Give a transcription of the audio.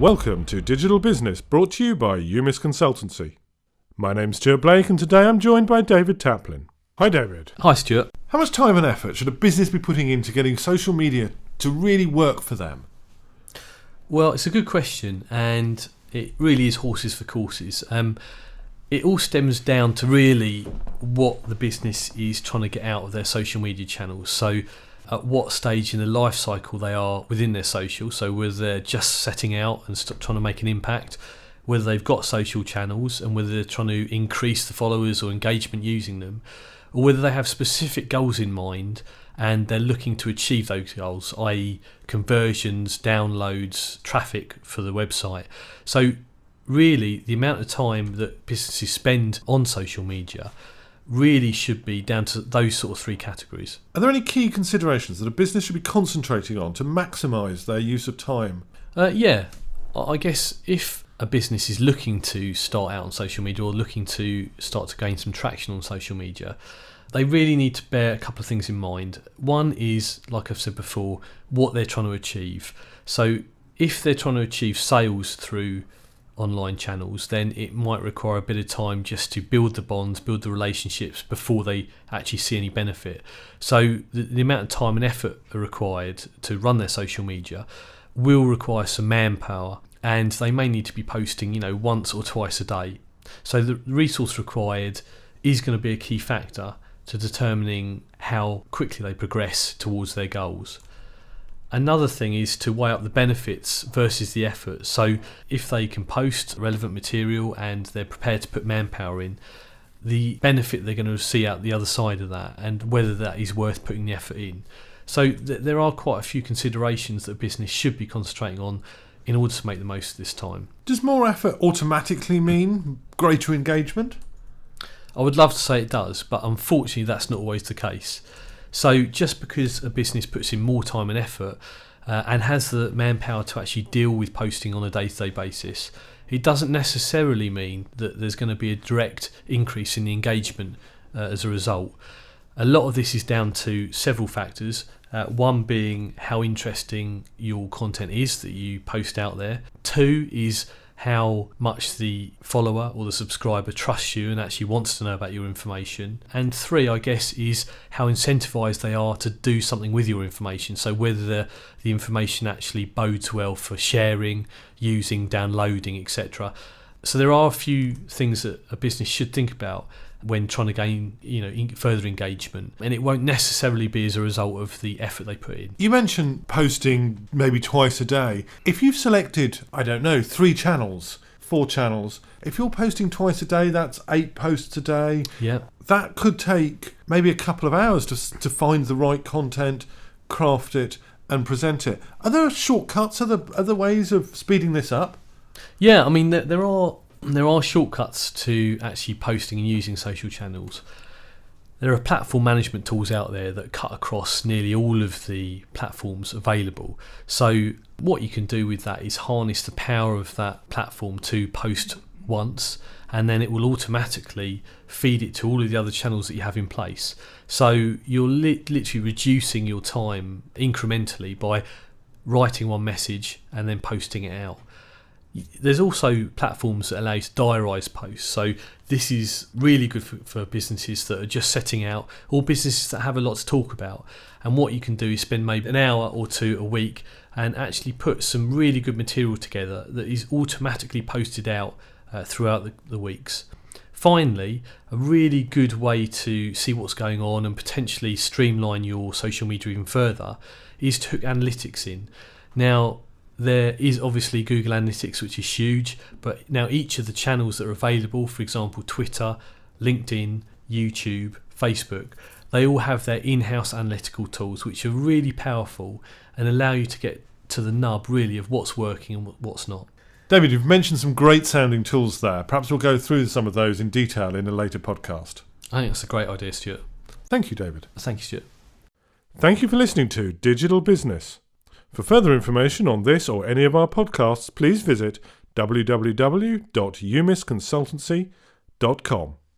Welcome to Digital Business, brought to you by UMIS Consultancy. My name's Stuart Blake, and today I'm joined by David Taplin. Hi, David. Hi, Stuart. How much time and effort should a business be putting into getting social media to really work for them? Well, it's a good question, and it really is horses for courses. It all stems down to really what the business is trying to get out of their social media channels. So at what stage in the life cycle they are within their social, so whether they're just setting out and trying to make an impact, whether they've got social channels and whether they're trying to increase the followers or engagement using them, or whether they have specific goals in mind and they're looking to achieve those goals, i.e. conversions, downloads, traffic for the website. So really the amount of time that businesses spend on social media really should be down to those sort of three categories. Are there any key considerations that a business should be concentrating on to maximise their use of time? Yeah, I guess if a business is looking to start out on social media or looking to start to gain some traction on social media, they really need to bear a couple of things in mind. One is, like I've said before, what they're trying to achieve. So if they're trying to achieve sales through online channels, then it might require a bit of time just to build the bonds, build the relationships before they actually see any benefit. So the amount of time and effort required to run their social media will require some manpower, and they may need to be posting, once or twice a day. So the resource required is going to be a key factor to determining how quickly they progress towards their goals. Another thing is to weigh up the benefits versus the effort. So if they can post relevant material and they're prepared to put manpower in, the benefit they're going to see out the other side of that, and whether that is worth putting the effort in. So there are quite a few considerations that a business should be concentrating on in order to make the most of this time. Does more effort automatically mean greater engagement? I would love to say it does, but unfortunately that's not always the case. So just because a business puts in more time and effort and has the manpower to actually deal with posting on a day-to-day basis, it doesn't necessarily mean that there's going to be a direct increase in the engagement as a result. A lot of this is down to several factors. One being how interesting your content is that you post out there. Two is how much the follower or the subscriber trusts you and actually wants to know about your information. And three, I guess, is how incentivized they are to do something with your information. So whether the information actually bodes well for sharing, using, downloading, etc. So there are a few things that a business should think about when trying to gain further engagement, and it won't necessarily be as a result of the effort they put in. You mentioned posting maybe twice a day. If you've selected, 3 channels, 4 channels, if you're posting twice a day, that's 8 posts a day. Yeah. That could take maybe a couple of hours to find the right content, craft it and present it. Are there shortcuts, other ways of speeding this up? Yeah, I mean there are shortcuts to actually posting and using social channels. There are platform management tools out there that cut across nearly all of the platforms available. So what you can do with that is harness the power of that platform to post once, and then it will automatically feed it to all of the other channels that you have in place. So you're literally reducing your time incrementally by writing one message and then posting it out. There's also platforms that allow you to diarise posts. So this is really good for businesses that are just setting out, or businesses that have a lot to talk about. And what you can do is spend maybe an hour or two a week and actually put some really good material together that is automatically posted out throughout the weeks. Finally, a really good way to see what's going on and potentially streamline your social media even further is to hook analytics in. Now, there is obviously Google Analytics, which is huge, but now each of the channels that are available, for example, Twitter, LinkedIn, YouTube, Facebook, they all have their in-house analytical tools, which are really powerful and allow you to get to the nub, really, of what's working and what's not. David, you've mentioned some great sounding tools there. Perhaps we'll go through some of those in detail in a later podcast. I think that's a great idea, Stuart. Thank you, David. Thank you, Stuart. Thank you for listening to Digital Business. For further information on this or any of our podcasts, please visit www.umisconsultancy.com.